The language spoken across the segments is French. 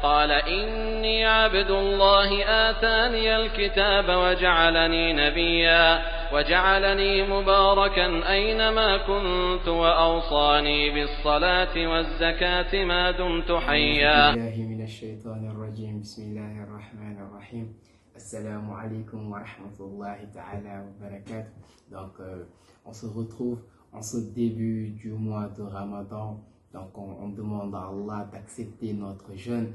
قال إني عبد الله آتاني الكتاب وجعلني نبيا وجعلني مباركا أينما كنت وأوصاني بالصلاة والزكاة ما دمت حيا. أعوذ بالله من الشيطان الرجيم. بسم الله الرحمن الرحيم. Assalamu alaikum wa rahmatullahi ta'ala wa barakatuh. Donc, on se retrouve en ce début du mois de Ramadan. Donc, on demande à Allah d'accepter notre jeûne,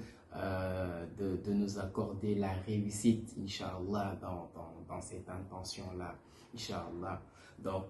de nous accorder la réussite, Inch'Allah, dans cette intention-là, Inch'Allah. Donc,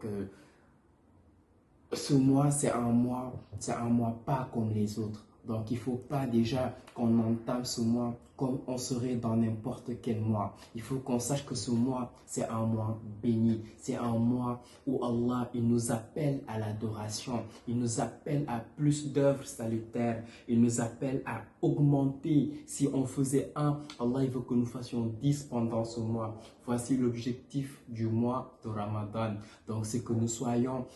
ce mois, c'est un mois pas comme les autres. Donc, il ne faut pas déjà qu'on entame ce mois comme on serait dans n'importe quel mois. Il faut qu'on sache que ce mois, c'est un mois béni. C'est un mois où Allah, il nous appelle à l'adoration. Il nous appelle à plus d'œuvres salutaires. Il nous appelle à augmenter. Si on faisait un, Allah, il veut que nous fassions 10 pendant ce mois. Voici l'objectif du mois de Ramadan. Donc, c'est que nous soyons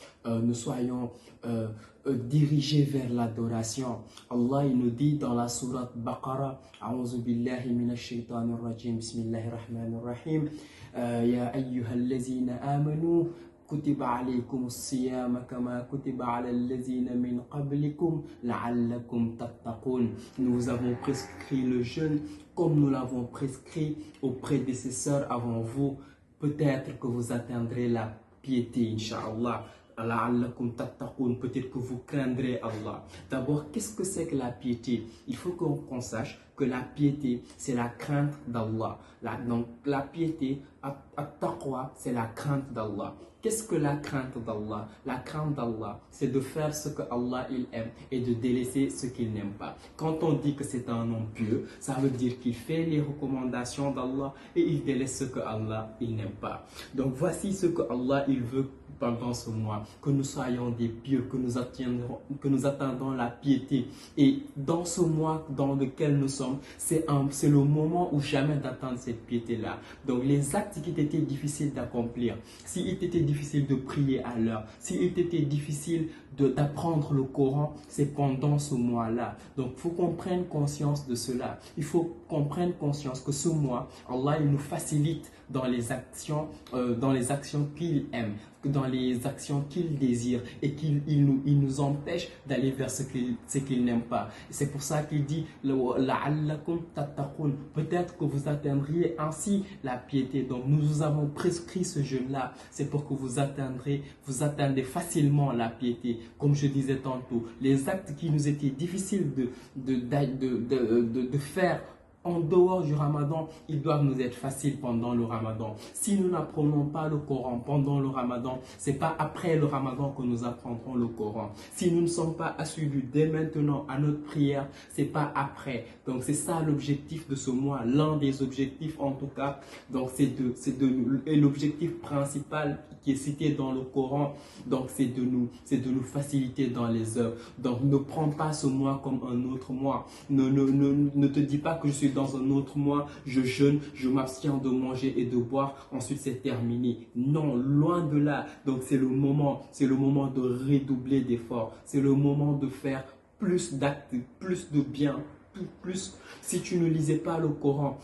dirigés vers l'adoration. Allah, il nous dit dans la sourate Baqarah, A'udhu billahi minash shaitanir rajim, bismillahir rahmanir rahim, Ya ayyuhallazina amanu, kutiba alaykum as-siyam kama kutiba ala allazina min qablikum la'allakum tattaqun. Nous avons prescrit le jeûne comme nous l'avons prescrit aux prédécesseurs avant vous. Peut-être que vous atteindrez la piété, Inch'Allah. Peut-être que vous craindrez Allah. D'abord, qu'est-ce que c'est que la piété? Il faut qu'on sache que la piété, c'est la crainte d'Allah. Donc, la piété, at-taqwa, c'est la crainte d'Allah. Qu'est-ce que la crainte d'Allah? La crainte d'Allah, c'est de faire ce que Allah il aime et de délaisser ce qu'il n'aime pas. Quand on dit que c'est un homme pieux, ça veut dire qu'il fait les recommandations d'Allah et il délaisse ce que Allah il n'aime pas. Donc, voici ce que Allah il veut pendant ce mois, que nous soyons des pieux, que nous attendons la piété. Et dans ce mois dans lequel nous sommes, c'est le moment où jamais d'atteindre cette piété-là. Donc les actes qui étaient difficiles d'accomplir, s'il était difficile de prier à l'heure, s'il était difficile d'apprendre le Coran, c'est pendant ce mois-là. Donc il faut qu'on prenne conscience de cela. Il faut qu'on prenne conscience que ce mois, Allah il nous facilite dans les actions qu'il aime, dans les actions qu'il désire et il nous empêche d'aller vers ce qu'il n'aime pas. C'est pour ça qu'il dit la'allakum tattaqun. Peut-être que vous atteindriez ainsi la piété. Donc nous avons prescrit ce jeûne-là. C'est pour que vous attendez facilement la piété. Comme je disais tantôt, les actes qui nous étaient difficiles de faire en dehors du Ramadan, ils doivent nous être faciles pendant le Ramadan. Si nous n'apprenons pas le Coran pendant le Ramadan, c'est pas après le Ramadan que nous apprendrons le Coran. Si nous ne sommes pas assidus dès maintenant à notre prière, c'est pas après. Donc c'est ça l'objectif de ce mois, l'un des objectifs en tout cas. Donc et l'objectif principal qui est cité dans le Coran. Donc c'est de nous faciliter dans les œuvres. Donc ne prends pas ce mois comme un autre mois. Ne te dis pas que je suis dans un autre mois, je jeûne, je m'abstiens de manger et de boire, ensuite c'est terminé. Non, loin de là. Donc c'est le moment de redoubler d'efforts, c'est le moment de faire plus d'actes, plus de bien, plus. Si tu ne lisais pas le Coran,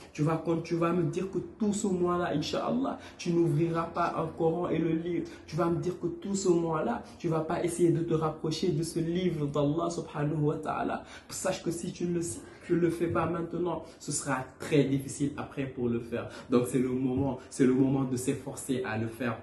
quand tu vas me dire que tout ce mois-là, Inch'Allah, tu n'ouvriras pas un Coran et le lire. Tu vas me dire que tout ce mois-là, tu ne vas pas essayer de te rapprocher de ce livre d'Allah subhanahu wa ta'ala. Sache que si tu ne le fais pas maintenant, ce sera très difficile après pour le faire. Donc c'est le moment de s'efforcer à le faire.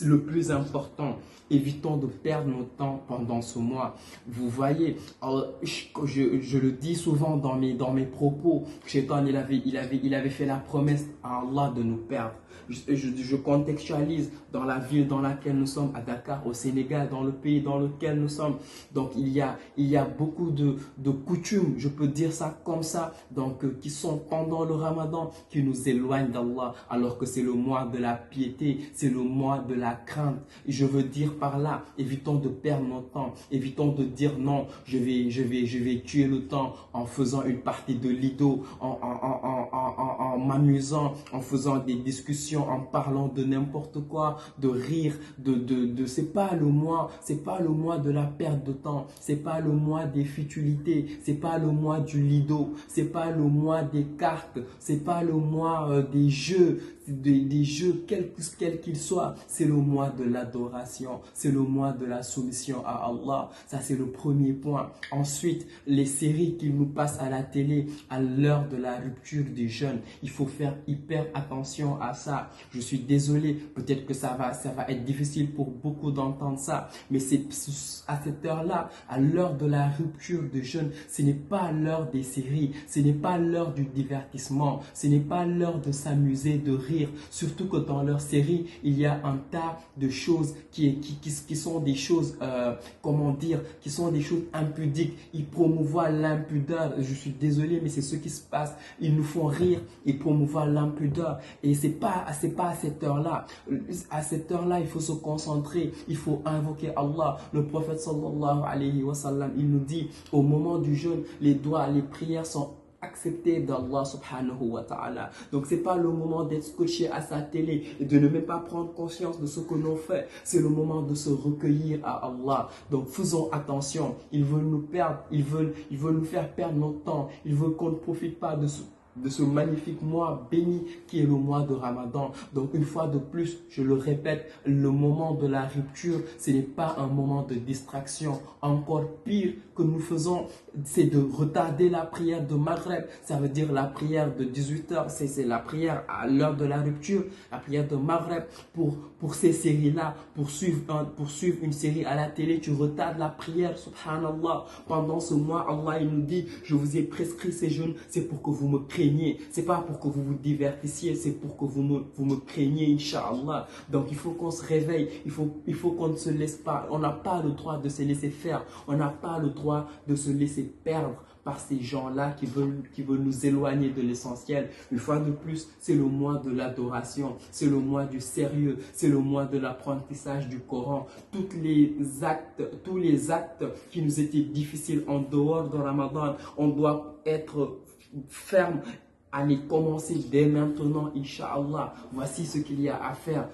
Le plus important, évitons de perdre notre temps pendant ce mois. Vous voyez, je le dis souvent dans mes propos, Shaitan il avait fait la promesse à Allah de nous perdre. Je contextualise dans la ville dans laquelle nous sommes, à Dakar, au Sénégal, dans le pays dans lequel nous sommes. Donc il y a beaucoup de coutumes, je peux dire ça comme ça, donc qui sont pendant le Ramadan, qui nous éloignent d'Allah, alors que c'est le mois de la piété, c'est le mois de de la crainte. Et je veux dire par là, évitons de perdre notre temps, évitons de dire non, je vais tuer le temps en faisant une partie de Lido, en m'amusant, en faisant des discussions, en parlant de n'importe quoi, de rire, c'est pas le mois de la perte de temps, c'est pas le mois des futilités, c'est pas le mois du Lido, c'est pas le mois des cartes, c'est pas le mois des jeux, des jeux quels qu'ils soient. C'est le mois de l'adoration, c'est le mois de la soumission à Allah. Ça, c'est le premier point. Ensuite, les séries qu'ils nous passent à la télé à l'heure de la rupture des jeunes, il faut faire hyper attention à ça. Je suis désolé, peut-être que ça va être difficile pour beaucoup d'entendre ça, mais c'est à cette heure-là, à l'heure de la rupture des jeunes, ce n'est pas l'heure des séries, ce n'est pas l'heure du divertissement, ce n'est pas l'heure de s'amuser, de rire, surtout que dans leur série, il y a un tas de choses qui sont des choses, qui sont des choses impudiques. Ils promouvoient l'impudeur. Je suis désolé, mais c'est ce qui se passe. Ils nous font rire, ils promouvoient l'impudeur. Et c'est pas à cette heure-là. À cette heure-là, il faut se concentrer, il faut invoquer Allah. Le prophète sallallahu alayhi wa sallam, il nous dit, au moment du jeûne, les prières sont accepté d'Allah subhanahu wa ta'ala. Donc c'est pas le moment d'être scotché à sa télé et de ne même pas prendre conscience de ce que l'on fait. C'est le moment de se recueillir à Allah. Donc faisons attention. Ils veulent nous perdre, ils veulent nous faire perdre notre temps. Ils veulent qu'on ne profite pas de ce magnifique mois béni qui est le mois de Ramadan. Donc une fois de plus, je le répète, le moment de la rupture, ce n'est pas un moment de distraction. Encore pire que nous faisons, c'est de retarder la prière de Maghreb. Ça veut dire la prière de 18h, c'est la prière à l'heure de la rupture, la prière de Maghreb. Pour ces séries-là, pour suivre une série à la télé, tu retardes la prière, subhanallah. Pendant ce mois, Allah il nous dit, je vous ai prescrit ces jeûnes, c'est pour que vous me craigniez. C'est pas pour que vous vous divertissiez, c'est pour que vous me craigniez, Inch'Allah. Donc il faut qu'on se réveille, il faut qu'on ne se laisse pas, on n'a pas le droit de se laisser faire, on n'a pas le droit de se laisser perdre par ces gens-là qui veulent nous éloigner de l'essentiel. Une fois de plus, c'est le mois de l'adoration, c'est le mois du sérieux, c'est le mois de l'apprentissage du Coran. Tous les actes qui nous étaient difficiles en dehors de Ramadan, on doit être ferme à les commencer dès maintenant, Inch'Allah. Voici ce qu'il y a à faire.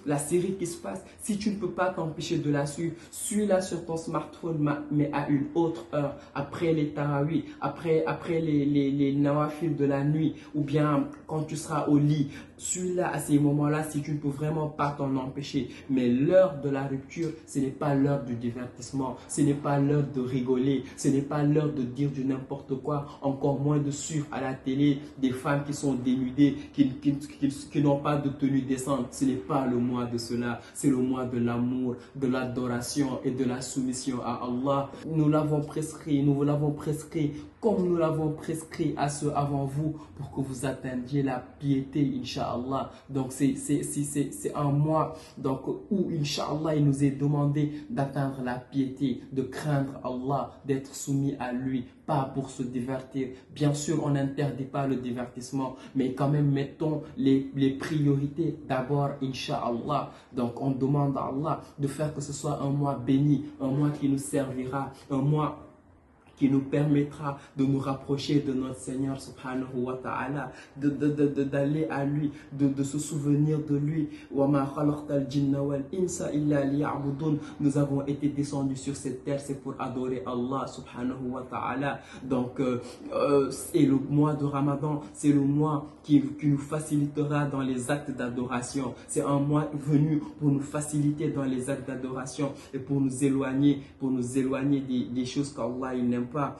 La série qui se passe, si tu ne peux pas t'empêcher de la suivre, suis-la sur ton smartphone, mais à une autre heure, après les tarawih, après les nawafil de la nuit, ou bien quand tu seras au lit. Suis-la à ces moments-là si tu ne peux vraiment pas t'en empêcher. Mais l'heure de la rupture, ce n'est pas l'heure du divertissement, ce n'est pas l'heure de rigoler, ce n'est pas l'heure de dire du n'importe quoi, encore moins de suivre à la télé des femmes qui sont dénudées, qui n'ont pas de tenue décente. Ce n'est pas le mois de cela, c'est le mois de l'amour, de l'adoration et de la soumission à Allah. Nous l'avons prescrit, nous vous l'avons prescrit comme nous l'avons prescrit à ceux avant vous pour que vous atteigniez la piété, Inch'Allah. Donc c'est un mois donc, où, Inch'Allah, il nous est demandé d'atteindre la piété, de craindre Allah, d'être soumis à lui, pas pour se divertir. Bien sûr, on n'interdit pas le divertissement, mais quand même, mettons les priorités d'abord, Inch'Allah. Donc on demande à Allah de faire que ce soit un mois béni, un mois qui nous servira, un mois qui nous permettra de nous rapprocher de notre Seigneur subhanahu wa ta'ala, d'aller à lui, de se souvenir de lui. Nous avons été descendus sur cette terre, c'est pour adorer Allah subhanahu wa ta'ala. Donc, et le mois de Ramadan, c'est le mois qui nous facilitera dans les actes d'adoration. C'est un mois venu pour nous faciliter dans les actes d'adoration et pour nous éloigner des choses qu'Allah n'aime pas.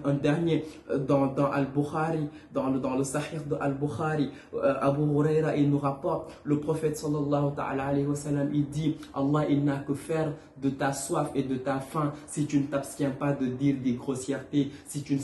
Un dernier dans Al-Bukhari, dans le Sahih de Al-Bukhari, Abu Huraira, il nous rapporte, le prophète sallallahu ta'ala alayhi wa sallam, il dit, Allah il n'a que faire de ta soif et de ta faim si tu ne t'abstiens pas de dire des grossièretés, si tu ne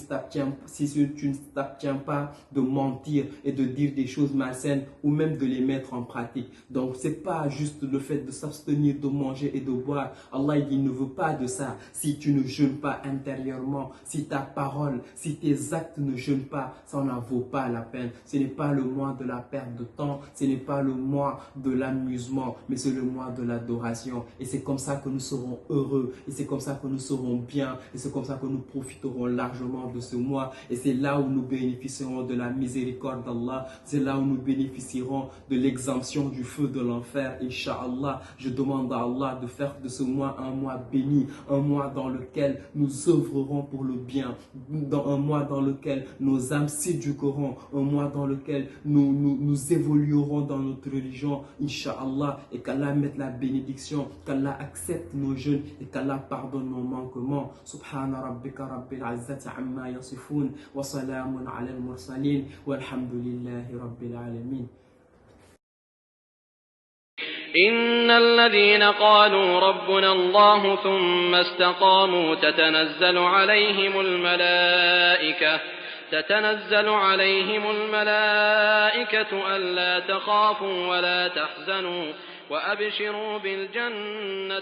t'abstiens pas de mentir et de dire des choses malsaines ou même de les mettre en pratique. Donc c'est pas juste le fait de s'abstenir de manger et de boire. Allah il ne veut pas de ça si tu ne jeûnes pas intérieurement, si si ta parole, si tes actes ne jeûnent pas, ça n'en vaut pas la peine. Ce n'est pas le mois de la perte de temps, ce n'est pas le mois de l'amusement, mais c'est le mois de l'adoration. Et c'est comme ça que nous serons heureux, et c'est comme ça que nous serons bien, et c'est comme ça que nous profiterons largement de ce mois. Et c'est là où nous bénéficierons de la miséricorde d'Allah, c'est là où nous bénéficierons de l'exemption du feu de l'enfer. Inch'Allah, je demande à Allah de faire de ce mois un mois béni, un mois dans lequel nous œuvrerons pour le bien, un mois dans lequel nos âmes s'éduqueront, un mois dans lequel nous évoluerons dans notre religion, Inch'Allah, et qu'Allah mette la bénédiction, qu'Allah accepte nos jeûnes et qu'Allah pardonne nos manquements. Subhana rabbika rabbil izzati amma yasifun wa salamun ala al-mursalin walhamdulillahi rabbil alamin. إن الذين قالوا ربنا الله ثم استقاموا تتنزل عليهم الملائكة ألا تخافوا ولا تحزنوا وأبشروا بالجنة